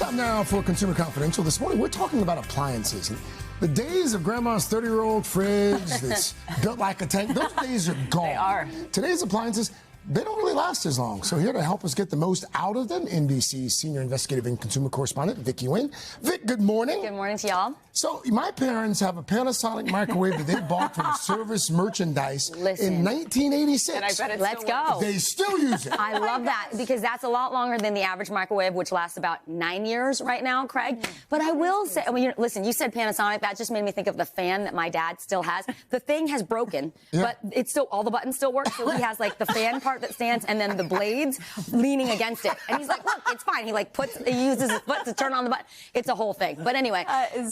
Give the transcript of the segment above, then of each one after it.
Time now for Consumer Confidential. This morning, we're talking about appliances. The days of grandma's 30-year-old fridge that's built like a tank, those days are gone. They are. Today's appliances, they don't really last as long. So here to help us get the most out of them, NBC's senior investigative and consumer correspondent, Vicky Nguyen. Vic, good morning. Good morning to y'all. So my parents have a Panasonic microwave that they bought from Service Merchandise in 1986. And I bet it's Let's go. They still use it. I love that because that's a lot longer than the average microwave, which lasts about 9 years right now, Craig. But I will say, listen, you said Panasonic. That just made me think of the fan that my dad still has. The thing has broken, but it's still, all the buttons still work. So he has like the fan part that stands and then the blades leaning against it. And he's like, look, it's fine. He uses his foot to turn on the button. It's a whole thing. But anyway,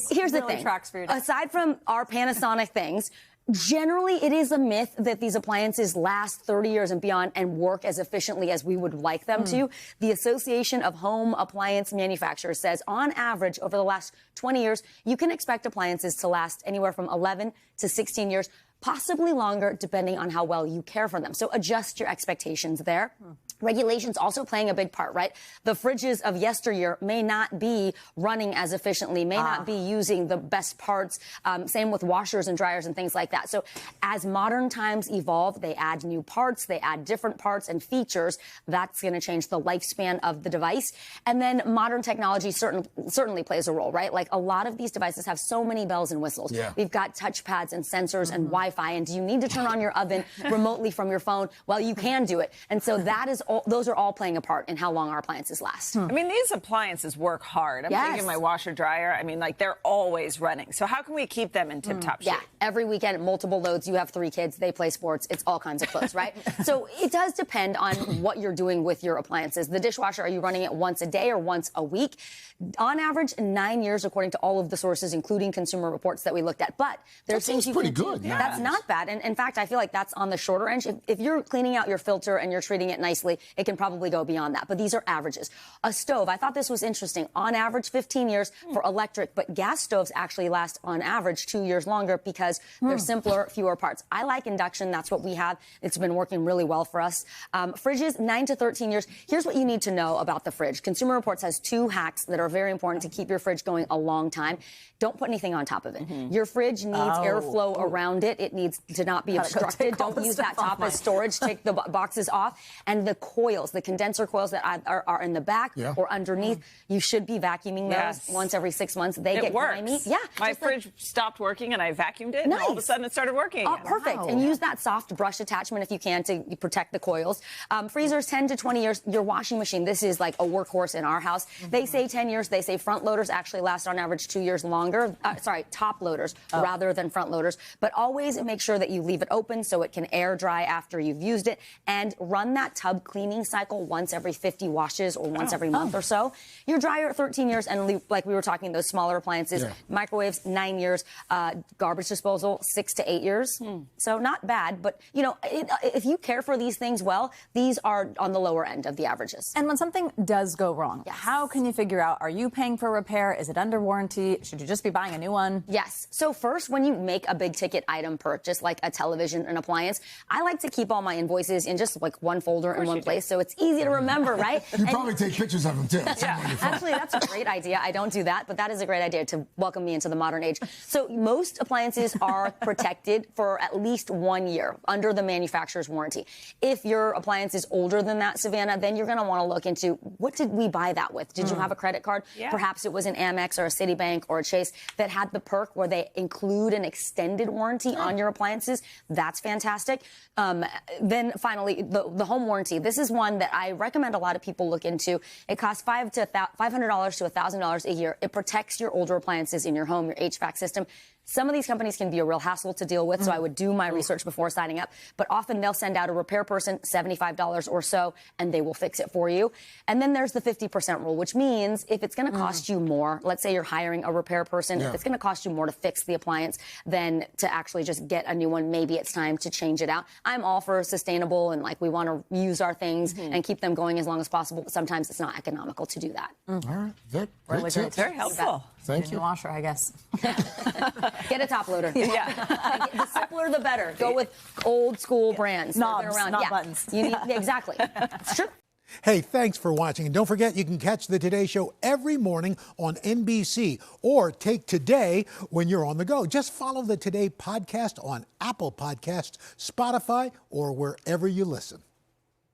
here's the thing. Aside from our Panasonic things, generally, it is a myth that these appliances last 30 years and beyond and work as efficiently as we would like them to. The Association of Home Appliance Manufacturers says, on average, over the last 20 years, you can expect appliances to last anywhere from 11 to 16 years, possibly longer, depending on how well you care for them. So adjust your expectations there. Regulations also playing a big part, right? The fridges of yesteryear may not be running as efficiently, may not be using the best parts. Same with washers and dryers and things like that. So as modern times evolve, they add new parts, they add different parts and features. That's going to change the lifespan of the device. And then modern technology certainly plays a role, right? Like a lot of these devices have so many bells and whistles. Yeah. We've got touchpads and sensors and Wi-Fi. And do you need to turn on your oven remotely from your phone? Well, you can do it. And so that is those are all playing a part in how long our appliances last. I mean, these appliances work hard. I'm thinking my washer dryer. I mean, like they're always running. So how can we keep them in tip-top shape? Yeah, every weekend, multiple loads. You have 3 kids. They play sports. It's all kinds of clothes, right? So it does depend on what you're doing with your appliances. The dishwasher, are you running it once a day or once a week? On average, 9 years, according to all of the sources, including Consumer Reports that we looked at. But there's things you pretty can good. do. That's not bad. And in fact, I feel like that's on the shorter end. If you're cleaning out your filter and you're treating it nicely, it can probably go beyond that. But these are averages. A stove, I thought this was interesting. On average, 15 years for electric, but gas stoves actually last on average 2 years longer because they're simpler, fewer parts. I like induction. That's what we have. It's been working really well for us. Fridges, 9 to 13 years. Here's what you need to know about the fridge. Consumer Reports has 2 hacks that are very important to keep your fridge going a long time. Don't put anything on top of it. Your fridge needs airflow around it. It needs to not be obstructed. Don't use that top as storage. Take the boxes off. And the coils, the condenser coils that are in the back or underneath, you should be vacuuming those once every 6 months. They get grimy. Yeah. My fridge stopped working and I vacuumed it and all of a sudden it started working again. Perfect. And use that soft brush attachment if you can to protect the coils. Freezers, 10 to 20 years. Your washing machine, this is like a workhorse in our house. They say 10 years. They say front loaders actually last on average 2 years longer. Top loaders rather than front loaders. But always make sure that you leave it open so it can air dry after you've used it, and run that tub cleaning cycle once every 50 washes or once every month or so. Your dryer, 13 years, and like we were talking, those smaller appliances, microwaves, 9 years, garbage disposal, 6 to 8 years. So not bad, but you know, if you care for these things well, these are on the lower end of the averages. And when something does go wrong, how can you figure out, are you paying for repair? Is it under warranty? Should you just be buying a new one? Yes. So first, when you make a big ticket item purchase, like a television, an appliance, I like to keep all my invoices in just like one folder in one place, so it's easy to remember, right? You probably take pictures of them too. Actually, that's a great idea. I don't do that, but that is a great idea to welcome me into the modern age. So most appliances are protected for at least 1 year under the manufacturer's warranty. If your appliance is older than that, Savannah, then you're going to want to look into, what did we buy that with? Did you have a credit card? Perhaps it was an Amex or a Citibank or a Chase that had the perk where they include an extended warranty on your appliances. That's fantastic. Then finally, the home warranty. This is one that I recommend a lot of people look into. It costs $500 to $1,000 a year. It protects your older appliances in your home, your HVAC system. Some of these companies can be a real hassle to deal with, so I would do my research before signing up. But often they'll send out a repair person, $75 or so, and they will fix it for you. And then there's the 50% rule, which means if it's going to cost you more, let's say you're hiring a repair person, if it's going to cost you more to fix the appliance than to actually just get a new one, maybe it's time to change it out. I'm all for sustainable and like we want to use our things and keep them going as long as possible. But sometimes it's not economical to do that. All right, Vic, great tips. Very helpful. Thank you. Washer, I guess. Get a top loader. The simpler, the better. Go with old school brands. Knobs, around. not buttons. You need, exactly. It's true. Hey, thanks for watching. And don't forget, you can catch the Today Show every morning on NBC or take Today when you're on the go. Just follow the Today podcast on Apple Podcasts, Spotify, or wherever you listen.